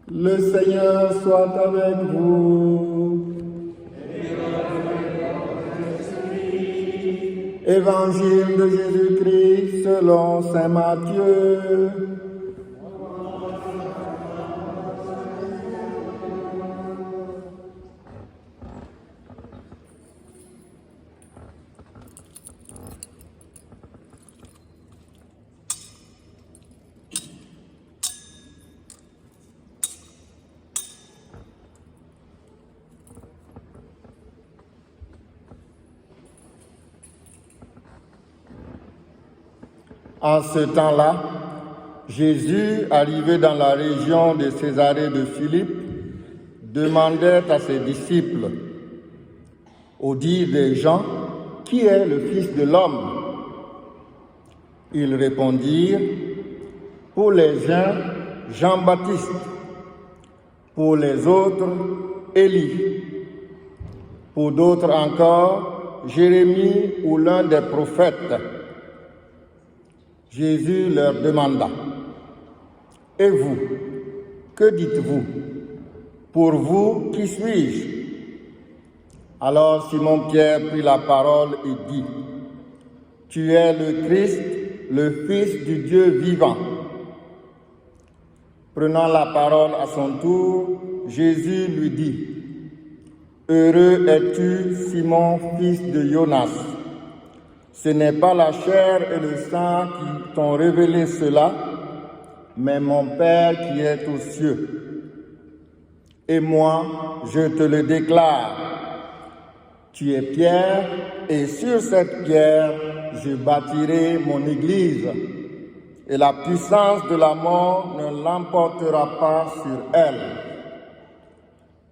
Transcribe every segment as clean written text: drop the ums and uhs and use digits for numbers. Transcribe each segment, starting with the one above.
Le Seigneur soit avec vous. Évangile de Jésus-Christ selon saint Matthieu. En ce temps-là, Jésus, arrivé dans la région de Césarée de Philippe, demandait à ses disciples, au dire des gens, qui est le Fils de l'homme? Ils répondirent, pour les uns, Jean-Baptiste, pour les autres, Élie, pour d'autres encore, Jérémie ou l'un des prophètes. Jésus leur demanda, « Et vous, que dites-vous? Pour vous, qui suis-je » Alors Simon-Pierre prit la parole et dit, « Tu es le Christ, le Fils du Dieu vivant. » Prenant la parole à son tour, Jésus lui dit, « Heureux es-tu, Simon, fils de Jonas. Ce n'est pas la chair et le sang qui t'ont révélé cela, mais mon Père qui est aux cieux. Et moi, je te le déclare. Tu es Pierre, et sur cette pierre, je bâtirai mon Église, et la puissance de la mort ne l'emportera pas sur elle.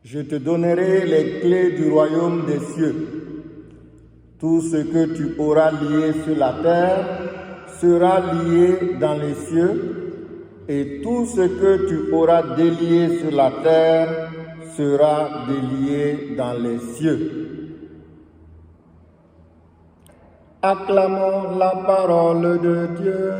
Je te donnerai les clés du royaume des cieux. Tout ce que tu auras lié sur la terre sera lié dans les cieux, et tout ce que tu auras délié sur la terre sera délié dans les cieux. Acclamons la parole de Dieu.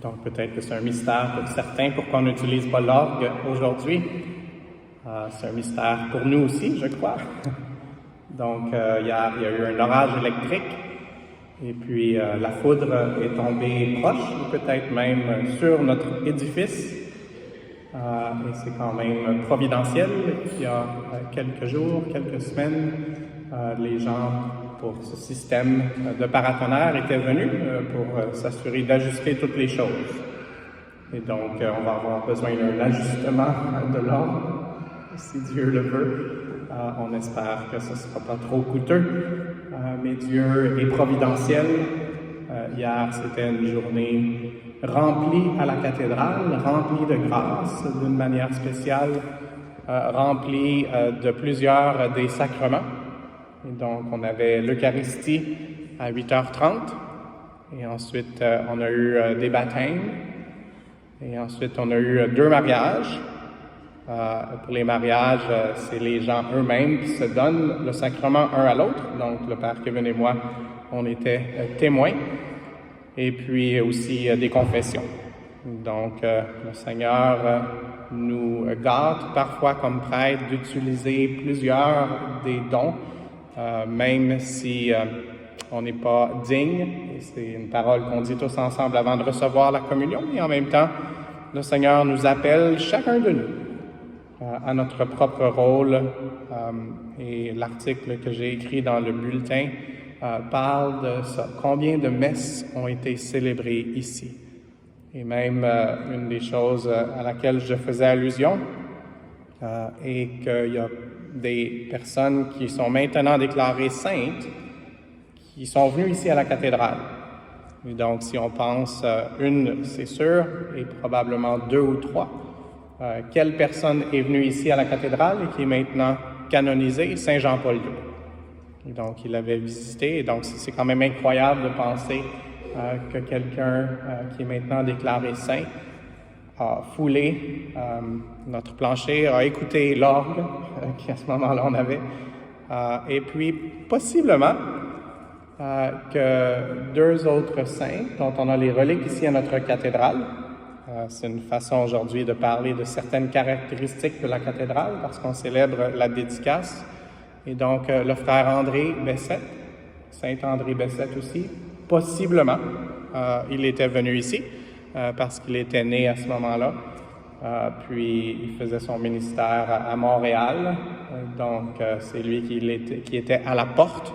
Donc peut-être que c'est un mystère pour certains pourquoi on n'utilise pas l'orgue aujourd'hui. C'est un mystère pour nous aussi, je crois. Donc il y a eu un orage électrique et puis la foudre est tombée proche, ou peut-être même sur notre édifice. Et c'est quand même providentiel qu'il y a quelques jours, quelques semaines, les gens pour ce système de paratonnerre étaient venus pour s'assurer d'ajuster toutes les choses. Et donc, on va avoir besoin d'un ajustement de l'ordre, si Dieu le veut. On espère que ce ne sera pas trop coûteux, mais Dieu est providentiel. Hier, c'était une journée remplie à la cathédrale, remplie de grâce d'une manière spéciale, remplie de plusieurs des sacrements. Et donc, on avait l'Eucharistie à 8h30, et ensuite, on a eu des baptêmes, et ensuite, on a eu 2 mariages. Pour les mariages, c'est les gens eux-mêmes qui se donnent le sacrement un à l'autre. Donc, le Père Kevin et moi, on était témoins. Et puis aussi des confessions. Donc, le Seigneur nous gâte parfois comme prêtres d'utiliser plusieurs des dons, même si on n'est pas digne. Et c'est une parole qu'on dit tous ensemble avant de recevoir la communion. Et en même temps, le Seigneur nous appelle, chacun de nous, à notre propre rôle. Et l'article que j'ai écrit dans le bulletin parle de ça. Combien de messes ont été célébrées ici? Et même une des choses à laquelle je faisais allusion est qu'il y a des personnes qui sont maintenant déclarées saintes qui sont venues ici à la cathédrale. Et donc, si on pense une, c'est sûr, et probablement 2 ou 3, quelle personne est venue ici à la cathédrale et qui est maintenant canonisée? Saint Jean-Paul II. Et donc, il l'avait visité. Et donc, c'est quand même incroyable de penser que quelqu'un qui est maintenant déclaré saint a foulé notre plancher, a écouté l'orgue qu'à ce moment-là on avait, et puis possiblement que deux autres saints, dont on a les reliques ici à notre cathédrale. C'est une façon aujourd'hui de parler de certaines caractéristiques de la cathédrale parce qu'on célèbre la dédicace. Et donc, le frère André Bessette, Saint André Bessette aussi, possiblement, il était venu ici parce qu'il était né à ce moment-là. Puis, il faisait son ministère à Montréal. Donc, c'est lui qui était à la porte.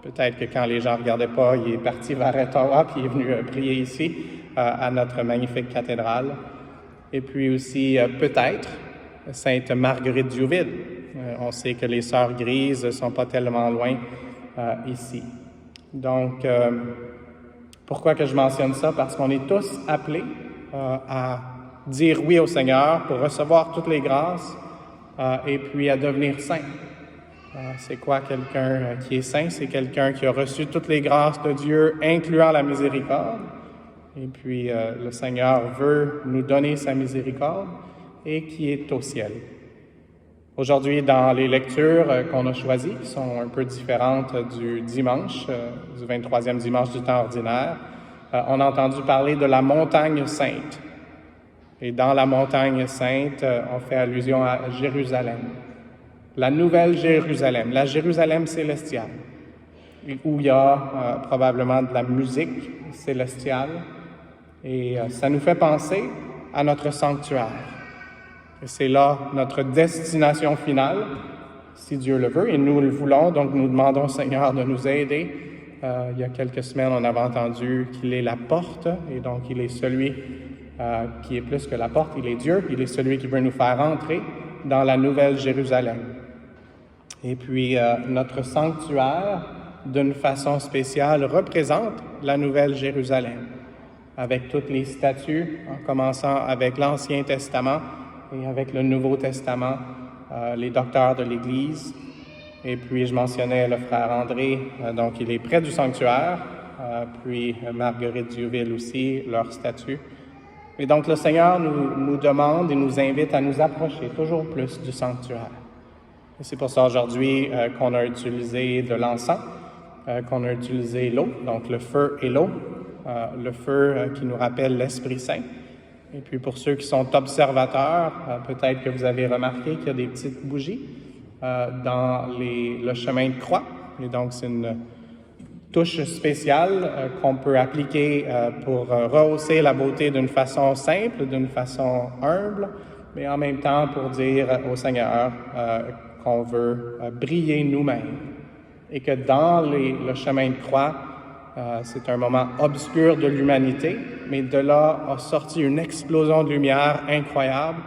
Peut-être que quand les gens ne regardaient pas, il est parti vers Ottawa puis il est venu prier ici à notre magnifique cathédrale. Et puis aussi, peut-être, Sainte Marguerite Diouville. On sait que les Sœurs Grises ne sont pas tellement loin ici. Donc, pourquoi que je mentionne ça? Parce qu'on est tous appelés à dire oui au Seigneur pour recevoir toutes les grâces et puis à devenir saint. C'est quoi quelqu'un qui est saint? C'est quelqu'un qui a reçu toutes les grâces de Dieu, incluant la miséricorde. Et puis, le Seigneur veut nous donner sa miséricorde et qui est au ciel. Aujourd'hui, dans les lectures qu'on a choisies, qui sont un peu différentes du dimanche, du 23e dimanche du temps ordinaire, on a entendu parler de la montagne sainte. Et dans la montagne sainte, on fait allusion à Jérusalem. La nouvelle Jérusalem, la Jérusalem célestiale, où il y a probablement de la musique célestiale. Et ça nous fait penser à notre sanctuaire. Et c'est là notre destination finale, si Dieu le veut, et nous le voulons. Donc, nous demandons au Seigneur de nous aider. Il y a quelques semaines, on avait entendu qu'il est la porte, et donc il est celui qui est plus que la porte, il est Dieu, il est celui qui veut nous faire entrer dans la nouvelle Jérusalem. Et puis, notre sanctuaire, d'une façon spéciale, représente la nouvelle Jérusalem, avec toutes les statues, en commençant avec l'Ancien Testament et avec le Nouveau Testament, les docteurs de l'Église. Et puis, je mentionnais le frère André, donc il est près du sanctuaire, puis Marguerite Diouville aussi, leur statue. Et donc, le Seigneur nous demande et nous invite à nous approcher toujours plus du sanctuaire. Et c'est pour ça aujourd'hui qu'on a utilisé de l'encens, qu'on a utilisé l'eau, donc le feu et l'eau, le feu qui nous rappelle l'Esprit Saint. Et puis pour ceux qui sont observateurs, peut-être que vous avez remarqué qu'il y a des petites bougies dans le chemin de croix. Et donc c'est une touche spéciale qu'on peut appliquer pour rehausser la beauté d'une façon simple, d'une façon humble, mais en même temps pour dire au Seigneur qu'on veut briller nous-mêmes. Et que dans le chemin de croix, c'est un moment obscur de l'humanité, mais de là a sorti une explosion de lumière incroyable,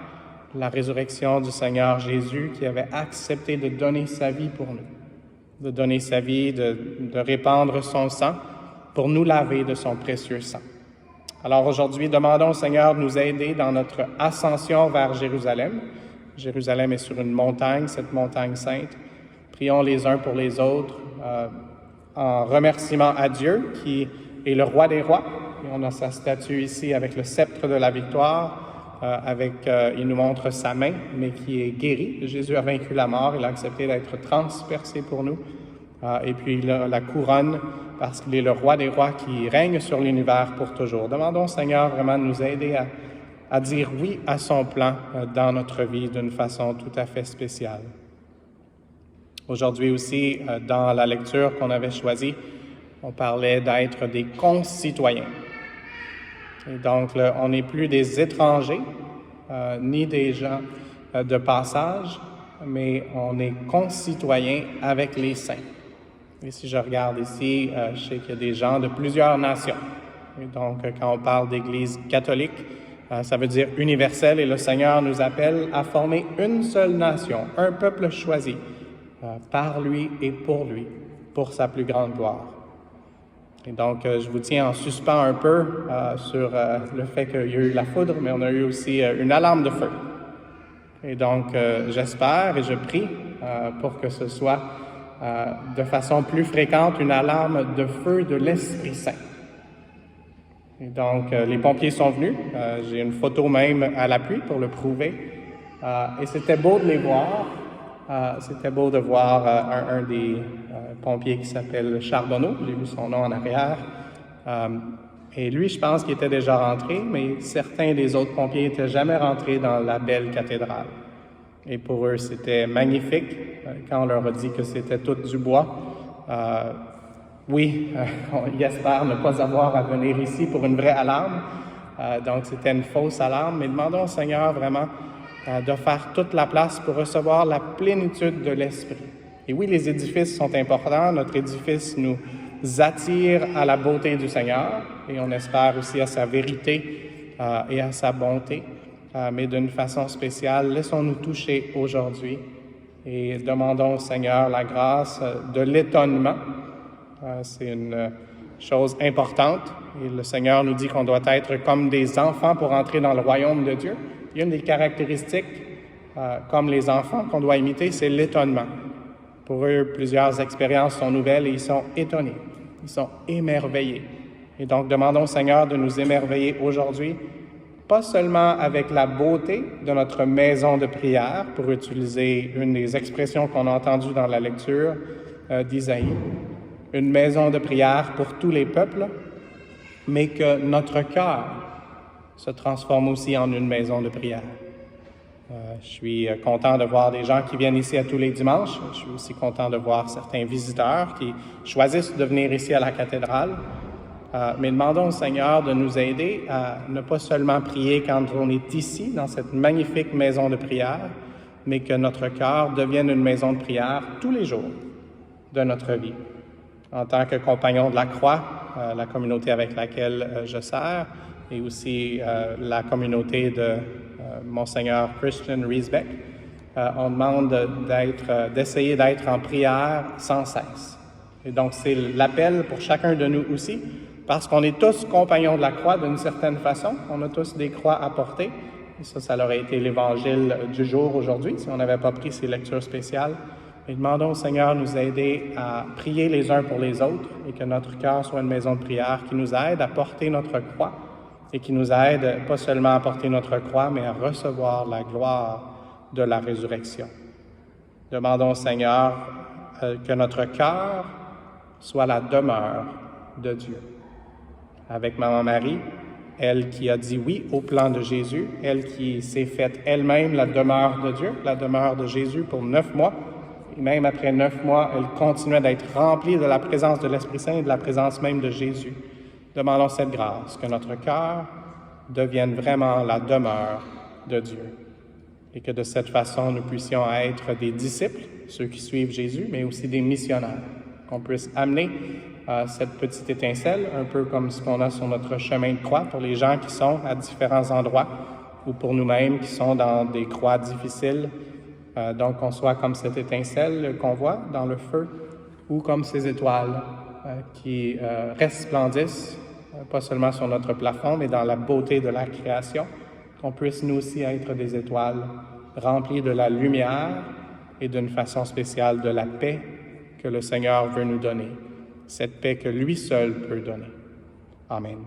la résurrection du Seigneur Jésus qui avait accepté de donner sa vie pour nous, de donner sa vie, de répandre son sang pour nous laver de son précieux sang. Alors aujourd'hui, demandons au Seigneur de nous aider dans notre ascension vers Jérusalem. Jérusalem est sur une montagne, cette montagne sainte. Prions les uns pour les autres en remerciement à Dieu qui est le roi des rois. Et on a sa statue ici avec le sceptre de la victoire, il nous montre sa main, mais qui est guérie. Jésus a vaincu la mort, il a accepté d'être transpercé pour nous. Et puis il a la couronne parce qu'il est le roi des rois qui règne sur l'univers pour toujours. Demandons au Seigneur vraiment de nous aider à dire oui à son plan dans notre vie d'une façon tout à fait spéciale. Aujourd'hui aussi, dans la lecture qu'on avait choisie, on parlait d'être des concitoyens. Et donc, on n'est plus des étrangers, ni des gens de passage, mais on est concitoyens avec les saints. Et si je regarde ici, je sais qu'il y a des gens de plusieurs nations. Et donc, quand on parle d'Église catholique, ça veut dire universelle, et le Seigneur nous appelle à former une seule nation, un peuple choisi, par lui et pour sa plus grande gloire. Et donc, je vous tiens en suspens un peu sur le fait qu'il y a eu la foudre, mais on a eu aussi une alarme de feu. Et donc, j'espère et je prie pour que ce soit de façon plus fréquente une alarme de feu de l'Esprit Saint. Et donc, les pompiers sont venus. J'ai une photo même à l'appui pour le prouver. Et c'était beau de les voir. C'était beau de voir un des pompiers qui s'appelle Charbonneau. J'ai vu son nom en arrière. Et lui, je pense qu'il était déjà rentré, mais certains des autres pompiers n'étaient jamais rentrés dans la belle cathédrale. Et pour eux, c'était magnifique quand on leur a dit que c'était tout du bois. Ils espèrent ne pas avoir à venir ici pour une vraie alarme. Donc, c'était une fausse alarme. Mais demandons au Seigneur vraiment de faire toute la place pour recevoir la plénitude de l'Esprit. Et oui, les édifices sont importants. Notre édifice nous attire à la beauté du Seigneur et on espère aussi à sa vérité et à sa bonté. Mais d'une façon spéciale, laissons-nous toucher aujourd'hui et demandons au Seigneur la grâce de l'étonnement. C'est une chose importante et le Seigneur nous dit qu'on doit être comme des enfants pour entrer dans le royaume de Dieu. Il y a une des caractéristiques, comme les enfants, qu'on doit imiter, c'est l'étonnement. Pour eux, plusieurs expériences sont nouvelles et ils sont étonnés, ils sont émerveillés. Et donc, demandons au Seigneur de nous émerveiller aujourd'hui, pas seulement avec la beauté de notre maison de prière, pour utiliser une des expressions qu'on a entendues dans la lecture d'Isaïe, une maison de prière pour tous les peuples, mais que notre cœur se transforme aussi en une maison de prière. Je suis content de voir des gens qui viennent ici à tous les dimanches. Je suis aussi content de voir certains visiteurs qui choisissent de venir ici à la cathédrale. Mais demandons au Seigneur de nous aider à ne pas seulement prier quand on est ici, dans cette magnifique maison de prière, mais que notre cœur devienne une maison de prière tous les jours de notre vie. En tant que compagnon de la croix, la communauté avec laquelle je sers, et aussi la communauté de Monseigneur Christian Riesbeck, on demande d'essayer d'être en prière sans cesse. Et donc, c'est l'appel pour chacun de nous aussi, parce qu'on est tous compagnons de la croix d'une certaine façon. On a tous des croix à porter. Et ça aurait été l'évangile du jour aujourd'hui, si on n'avait pas pris ces lectures spéciales. Et demandons au Seigneur de nous aider à prier les uns pour les autres et que notre cœur soit une maison de prière qui nous aide à porter notre croix et qui nous aide pas seulement à porter notre croix, mais à recevoir la gloire de la résurrection. Demandons au Seigneur que notre cœur soit la demeure de Dieu. Avec Maman Marie, elle qui a dit oui au plan de Jésus, elle qui s'est faite elle-même la demeure de Dieu, la demeure de Jésus pour 9 mois, et même après 9 mois, elle continuait d'être remplie de la présence de l'Esprit Saint et de la présence même de Jésus. Demandons cette grâce, que notre cœur devienne vraiment la demeure de Dieu. Et que de cette façon, nous puissions être des disciples, ceux qui suivent Jésus, mais aussi des missionnaires. Qu'on puisse amener cette petite étincelle, un peu comme ce qu'on a sur notre chemin de croix pour les gens qui sont à différents endroits ou pour nous-mêmes qui sont dans des croix difficiles. Donc, qu'on soit comme cette étincelle qu'on voit dans le feu ou comme ces étoiles qui resplendissent, pas seulement sur notre plafond, mais dans la beauté de la création. Qu'on puisse nous aussi être des étoiles remplies de la lumière et d'une façon spéciale de la paix que le Seigneur veut nous donner. Cette paix que lui seul peut donner. Amen.